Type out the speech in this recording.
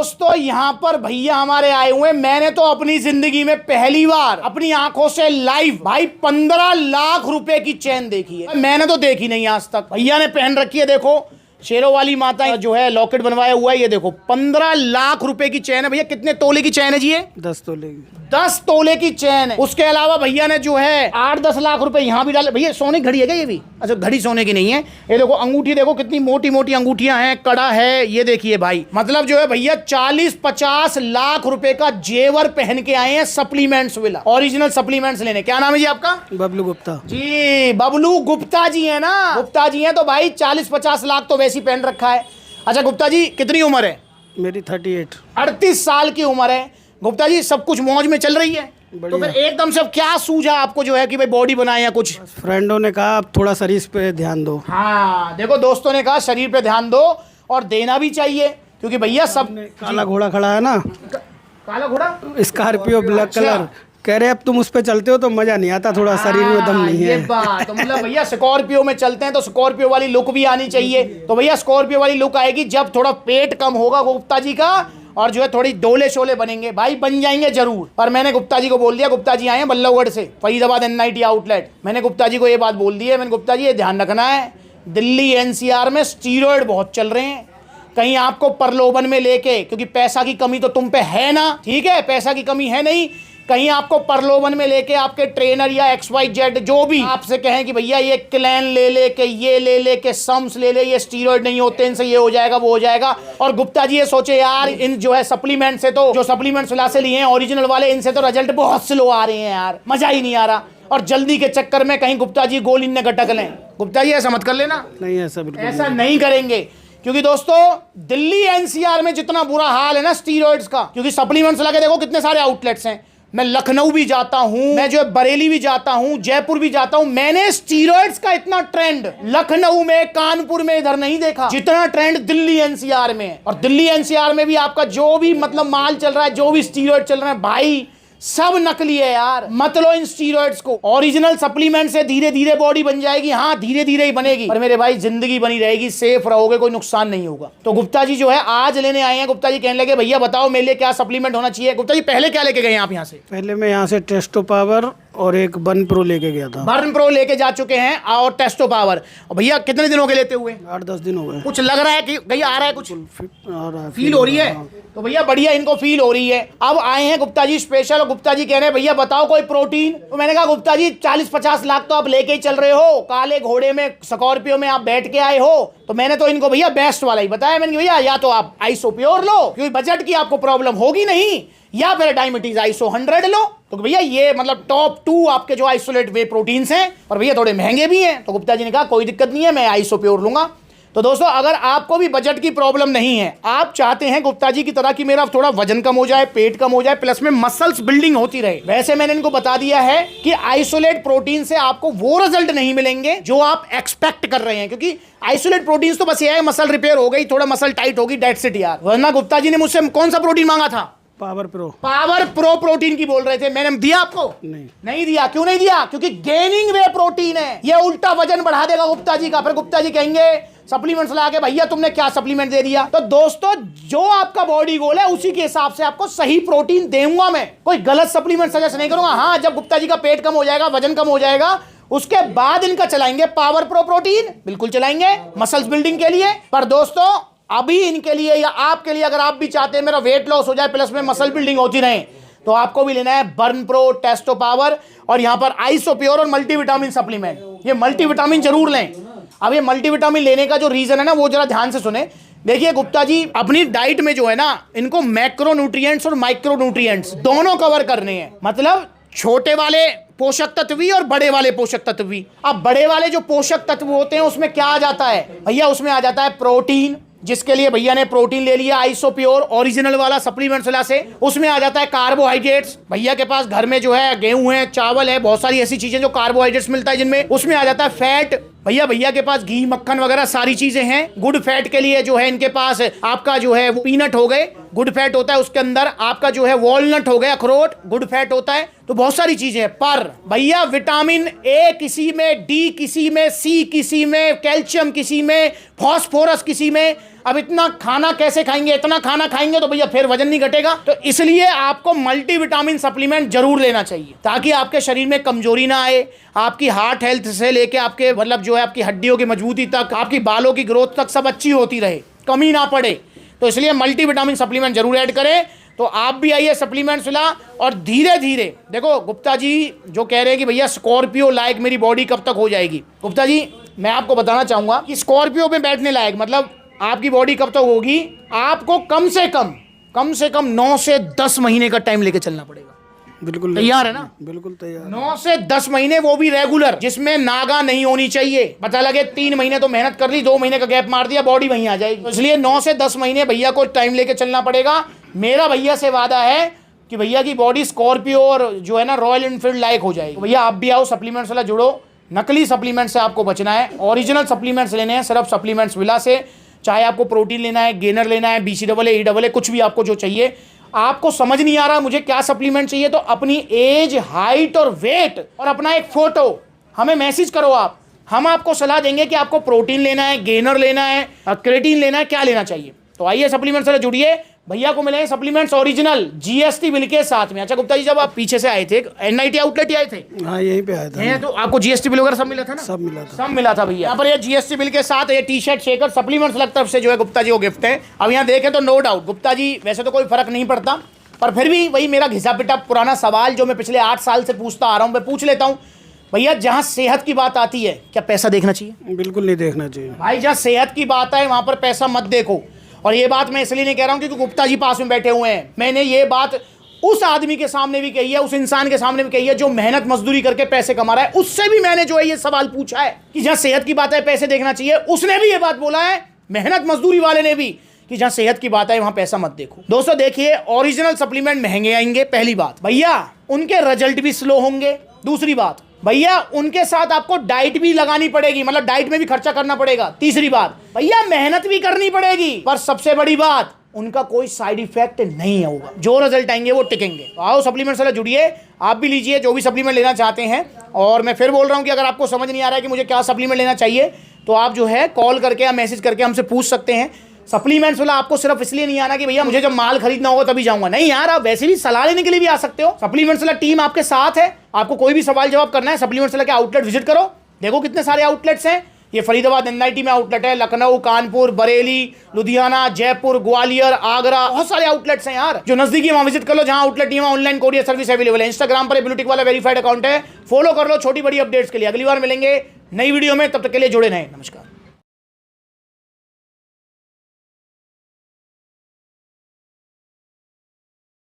दोस्तों यहाँ पर भैया हमारे आए हुए हैं। मैंने तो अपनी जिंदगी में पहली बार अपनी आंखों से लाइव भाई 15 लाख रुपए की चेन देखी है। मैंने तो देखी नहीं आज तक। भैया ने पहन रखी है, देखो शेरों वाली माता जो है लॉकेट बनवाया हुआ है। ये देखो 15 लाख रुपए की चेन है। भैया कितने तोले की चेन है जी? ये 10 तोले की। 10 तोले की चेन है। उसके अलावा भैया ने जो है 8-10 लाख रुपए यहाँ भी डाले। भैया सोने की घड़ी है क्या ये भी? अच्छा घड़ी सोने की नहीं है। ये देखो अंगूठी, देखो कितनी मोटी मोटी अंगूठियां हैं, कड़ा है। ये देखिए भाई, मतलब जो है भैया 40-50 लाख रुपए का जेवर पहन के आए हैं सप्लीमेंट्स वाला, ओरिजिनल सप्लीमेंट्स लेने। क्या नाम है जी आपका? बबलू गुप्ता जी, बबलू गुप्ता जी है ना? गुप्ता जी हैं तो भाई 40-50 लाख तो वैसे ही पहन रखा है। अच्छा गुप्ता जी कितनी उम्र है? मेरी 38 साल की उम्र है। गुप्ता जी सब कुछ मौज में चल रही है? तो फिर एकदम से क्या सूझा आपको जो है कि भाई बॉडी बनाए या कुछ? फ्रेंडों ने कहा आप थोड़ा शरीर पे ध्यान दो। हाँ देखो, दोस्तों ने कहा शरीर पे ध्यान दो और देना भी चाहिए, क्योंकि भैया सब काला घोड़ा खड़ा है ना, काला घोड़ा स्कॉर्पियो ब्लैक कलर, कह रहे अब तुम उस पे चलते हो तो मजा नहीं आता, थोड़ा शरीर में दम नहीं है। ये बात तो मतलब भैया स्कॉर्पियो में चलते हैं तो स्कॉर्पियो वाली लुक भी आनी चाहिए। तो भैया स्कॉर्पियो वाली लुक आएगी जब थोड़ा पेट कम होगा गुप्ता जी का, और जो है थोड़ी डोले शोले बनेंगे। भाई बन जाएंगे जरूर। पर मैंने गुप्ता जी को बोल दिया, गुप्ता जी आए हैं बल्लभगढ़ से, फरीदाबाद NIT आउटलेट। मैंने गुप्ता जी को ये बात बोल दी है, मैंने गुप्ता जी ये ध्यान रखना है, दिल्ली NCR में स्टीरॉयड बहुत चल रहे हैं, कहीं आपको प्रलोभन में लेके, क्योंकि पैसा की कमी तो तुम पे है ना, ठीक है, पैसा की कमी है नहीं, कहीं आपको प्रलोभन में लेके आपके ट्रेनर या XYZ जो भी आपसे कहें कि भैया ये क्लैन ले के, ये ले के, सम्स ले, ये स्टीरॉयड नहीं होते, इनसे ये हो जाएगा वो हो जाएगा। और गुप्ता जी ये सोचे यार इन जो है सप्लीमेंट से, तो जो सप्लीमेंट्स फिलहाल से लिए हैं ओरिजिनल वाले, इनसे तो रिजल्ट बहुत स्लो आ रहे हैं यार, मजा ही नहीं आ रहा। और जल्दी के चक्कर में कहीं गुप्ता जी गोली न गटक लें। गुप्ता जी ऐसा मत कर लेना। नहीं ऐसा बिल्कुल ऐसा नहीं करेंगे, क्योंकि दोस्तों दिल्ली NCR में जितना बुरा हाल है ना स्टीरॉयड्स का, क्योंकि सप्लीमेंट्स लगे देखो कितने सारे आउटलेट्स हैं। मैं लखनऊ भी जाता हूं, मैं जो है बरेली भी जाता हूं, जयपुर भी जाता हूं, मैंने स्टीरॉयड्स का इतना ट्रेंड लखनऊ में, कानपुर में इधर नहीं देखा जितना ट्रेंड दिल्ली NCR में है। और दिल्ली NCR में भी आपका जो भी मतलब माल चल रहा है, जो भी स्टीरॉयड चल रहा है भाई सब नकली है यार। मत लो इन स्टीरॉयड्स को। ओरिजिनल सप्लीमेंट से धीरे धीरे बॉडी बन जाएगी, हाँ धीरे धीरे ही बनेगी, पर मेरे भाई जिंदगी बनी रहेगी, सेफ रहोगे, कोई नुकसान नहीं होगा। तो गुप्ता जी जो है आज लेने आए हैं। गुप्ता जी कहने लगे भैया बताओ मेरे लिए क्या सप्लीमेंट होना चाहिए। गुप्ता जी पहले क्या लेके गए आप यहाँ से? पहले मैं यहाँ से टेस्टो पावर और एक बर्न प्रो लेके गया था। बर्न प्रो लेके जा चुके हैं और टेस्टो पावर। और भैया कितने दिनों के लेते हुए? 8-10 दिन हो गए। कुछ लग रहा है कि भैया आ रहा है, कुछ फील हो रही है? तो भैया बढ़िया इनको फील हो रही है। अब आए हैं गुप्ता जी स्पेशल, और गुप्ता जी कह रहे हैं भैया बताओ कोई प्रोटीन। तो मैंने कहा गुप्ता जी 40-50 लाख तो आप लेके ही चल रहे हो, काले घोड़े में स्कॉर्पियो में आप बैठ के आए हो, तो मैंने तो इनको भैया बेस्ट वाला ही बताया। मैंने भैया या तो आप आइसो प्योर लो क्योंकि बजट की आपको प्रॉब्लम होगी नहीं, या फिर डायबिटीज आइसो 100 लो। तो भैया ये मतलब टॉप 2 आपके जो आइसोलेट वे प्रोटीन्स हैं, और भैया थोड़े महंगे भी हैं। तो गुप्ता जी ने कहा कोई दिक्कत नहीं है, मैं आइसो प्योर लूंगा। तो दोस्तों अगर आपको भी बजट की प्रॉब्लम नहीं है, आप चाहते हैं गुप्ता जी की तरह कि मेरा थोड़ा वजन कम हो जाए, पेट कम हो जाए, प्लस में मसल्स बिल्डिंग होती रहे, वैसे मैंने इनको बता दिया है कि आइसोलेट प्रोटीन से आपको वो रिजल्ट नहीं मिलेंगे जो आप एक्सपेक्ट कर रहे हैं। क्योंकि आइसोलेट प्रोटीन तो बस ये है मसल रिपेयर हो गई, थोड़ा मसल टाइट होगी, डेट्स इट यार। वरना गुप्ता जी ने मुझसे कौन सा प्रोटीन मांगा था? पावर प्रो प्रोटीन की बोल रहे थे, मैंने दिया आपको? नहीं दिया। क्यों नहीं दिया? क्योंकि गेनिंग वे प्रोटीन है, ये उल्टा वजन बढ़ा देगा गुप्ता जी का। फिर गुप्ता जी कहेंगे सप्लीमेंट्स ला के भैया तुमने क्या सप्लीमेंट दे दिया। तो दोस्तों जो आपका बॉडी गोल है उसी के हिसाब से आपको सही प्रोटीन दूंगा मैं, कोई गलत सप्लीमेंट सजेस्ट नहीं करूंगा। हाँ जब गुप्ता जी का पेट कम हो जाएगा, वजन कम हो जाएगा, उसके बाद इनका चलाएंगे पावर प्रो प्रोटीन, बिल्कुल चलाएंगे मसल्स बिल्डिंग के लिए। पर दोस्तों अभी इनके लिए या आपके लिए, अगर आप भी चाहते हैं मेरा वेट लॉस हो जाए प्लस में मसल बिल्डिंग होती रहे, तो आपको भी लेना है बर्न प्रो, टेस्टो पावर और यहाँ पर आइसो प्योर और मल्टीविटामिन सप्लीमेंट। ये मल्टीविटामिन जरूर लें। अब ये मल्टीविटामिन लेने का जो रीजन है ना वो जरा ध्यान से सुने। देखिए गुप्ता जी अपनी डाइट में जो है ना, इनको मैक्रो न्यूट्रिएंट्स और माइक्रो न्यूट्रिएंट्स दोनों कवर करने हैं। मतलब छोटे वाले पोषक तत्व भी और बड़े वाले पोषक तत्व भी। अब बड़े वाले जो पोषक तत्व होते हैं उसमें क्या आ जाता है भैया? उसमें आ जाता है प्रोटीन, जिसके लिए भैया ने प्रोटीन ले लिया आइसो प्योर ओरिजिनल वाला सप्लीमेंट्स वाला से। उसमें आ जाता है कार्बोहाइड्रेट्स, भैया के पास घर में जो है गेहूं है, चावल है, बहुत सारी ऐसी चीजें जो कार्बोहाइड्रेट्स मिलता है जिनमें। उसमें आ जाता है फैट, भैया भैया के पास घी मक्खन वगैरह सारी चीजें हैं। गुड फैट के लिए जो है इनके पास आपका जो है वो पीनट हो गए, गुड फैट होता है उसके अंदर। आपका जो है वॉलनट हो गया, अखरोट, गुड फैट होता है। तो बहुत सारी चीजें हैं। पर भैया विटामिन ए किसी में, डी किसी में, सी किसी में, कैल्शियम किसी में, फॉस्फोरस किसी में। अब इतना खाना कैसे खाएंगे? इतना खाना खाएंगे तो भैया फिर वजन नहीं घटेगा। तो इसलिए आपको मल्टीविटामिन सप्लीमेंट जरूर लेना चाहिए ताकि आपके शरीर में कमजोरी ना आए, आपकी हार्ट हेल्थ से लेके आपके मतलब जो है आपकी हड्डियों की मजबूती तक, आपकी बालों की ग्रोथ तक सब अच्छी होती रहे, कमी ना पड़े। तो इसलिए मल्टीविटामिन सप्लीमेंट जरूर ऐड करें। तो आप भी आइए सप्लीमेंट्स ला, और धीरे धीरे देखो गुप्ता जी जो कह रहे हैं कि भैया स्कॉर्पियो लायक मेरी बॉडी कब तक हो जाएगी। गुप्ता जी मैं आपको बताना चाहूंगा कि स्कॉर्पियो में बैठने लायक मतलब आपकी बॉडी कब तक होगी? आपको कम से कम 9 से 10 महीने का टाइम लेके चलना पड़ेगा। बिल्कुल तैयार है ना? बिल्कुल तैयार। 9 से 10 महीने, वो भी रेगुलर, जिसमें नागा नहीं होनी चाहिए। पता लगे 3 महीने तो मेहनत कर ली, 2 महीने का गैप मार दिया, बॉडी वहीं आ जाएगी। तो इसलिए 9 से 10 महीने भैया को टाइम लेके चलना पड़ेगा। मेरा भैया से वादा है कि भैया की बॉडी स्कॉर्पियो और जो है ना रॉयल एनफील्ड लायक हो जाएगी। तो भैया आप भी आओ, सप्लीमेंट्स वाला जुड़ो। नकली सप्लीमेंट से आपको बचना है, ओरिजिनल सप्लीमेंट्स लेने हैं सिर्फ सप्लीमेंट्स विला से। चाहे आपको प्रोटीन लेना है, गेनर लेना है, BCAA, EAA, कुछ भी आपको जो चाहिए। आपको समझ नहीं आ रहा मुझे क्या सप्लीमेंट चाहिए, तो अपनी एज, हाइट और वेट और अपना एक फोटो हमें मैसेज करो आप। हम आपको सलाह देंगे कि आपको प्रोटीन लेना है, गेनर लेना है, क्रेटीन लेना है, क्या लेना चाहिए। तो आइए सप्लीमेंट से जुड़िए। भैया को मिले सप्लीमेंट्स ओरिजिनल GST बिल के साथ में। अच्छा गुप्ता जी जब आप पीछे से आए थे NIT आउटलेट ही आए थे? हाँ यहीं पे आया था। तो आपको GST बिल वगैरह सब मिला था ना? सब मिला था, सब मिला था भैया। यहाँ पर ये GST बिल के साथ ये टी-शर्ट, शेकर, सप्लीमेंट्स अलग तरफ से जो है गुप्ता जी को गिफ्ट है। अब यहाँ देखें तो नो डाउट गुप्ता जी वैसे तो कोई फर्क नहीं पड़ता, पर फिर भी वही मेरा घिसा पिटा पुराना सवाल जो मैं पिछले 8 साल से पूछता आ रहा हूँ, मैं पूछ लेता हूँ। भैया जहाँ सेहत की बात आती है क्या पैसा देखना चाहिए? बिल्कुल नहीं देखना चाहिए भाई। जहाँ सेहत की बात है वहां पर पैसा मत देखो। और ये बात मैं इसलिए नहीं कह रहा हूं क्योंकि गुप्ता जी पास में बैठे हुए हैं। मैंने ये बात उस आदमी के सामने भी कही है, उस इंसान के सामने भी कही है जो मेहनत मजदूरी करके पैसे कमा रहा है। उससे भी मैंने जो है ये सवाल पूछा है कि जहां सेहत की बात है पैसे देखना चाहिए। उसने भी ये बात बोला है, मेहनत मजदूरी वाले ने भी, कि जहां सेहत की बात है वहां पैसा मत देखो। दोस्तों देखिए, ओरिजिनल सप्लीमेंट महंगे आएंगे, पहली बात। भैया उनके रिजल्ट भी स्लो होंगे, दूसरी बात। भैया उनके साथ आपको डाइट भी लगानी पड़ेगी, मतलब डाइट में भी खर्चा करना पड़ेगा, तीसरी बात। भैया मेहनत भी करनी पड़ेगी, पर सबसे बड़ी बात उनका कोई साइड इफेक्ट नहीं होगा। जो रिजल्ट आएंगे वो टिकेंगे। तो आओ सप्लीमेंट से जुड़िए, आप भी लीजिए जो भी सप्लीमेंट लेना चाहते हैं। और मैं फिर बोल रहा हूं कि अगर आपको समझ नहीं आ रहा है कि मुझे क्या सप्लीमेंट लेना चाहिए, तो आप जो है कॉल करके या मैसेज करके हमसे पूछ सकते हैं। सप्लीमेंट्स वाला आपको सिर्फ इसलिए नहीं आना कि भैया मुझे जब माल खरीदना होगा तभी जाऊंगा, नहीं यार, आप वैसे भी सलाह लेने के लिए भी आ सकते हो। सप्लीमेंट्स वाला टीम आपके साथ है। आपको कोई भी सवाल जवाब करना है, सप्लीमेंट्स वाला के आउटलेट विजिट करो। देखो कितने सारे आउटलेट्स हैं। ये फरीदाबाद NIT में आउटलेट है, लखनऊ, कानपुर, बरेली, लुधियाना, जयपुर, ग्वालियर, आगरा, बहुत सारे आउटलेट्स हैं यार। जो नजदीकी है वहां विजिट कर लो। जहां आउटलेट नहीं है वहां ऑनलाइन कोरियर सर्विस अवेलेबल है। इंस्टाग्राम पर ब्लूटिक वाला वेरीफाइड अकाउंट है, फॉलो कर लो छोटी बड़ी अपडेट्स के लिए। अगली बार मिलेंगे नई वीडियो में, तब तक के लिए जुड़े रहें। नमस्कार।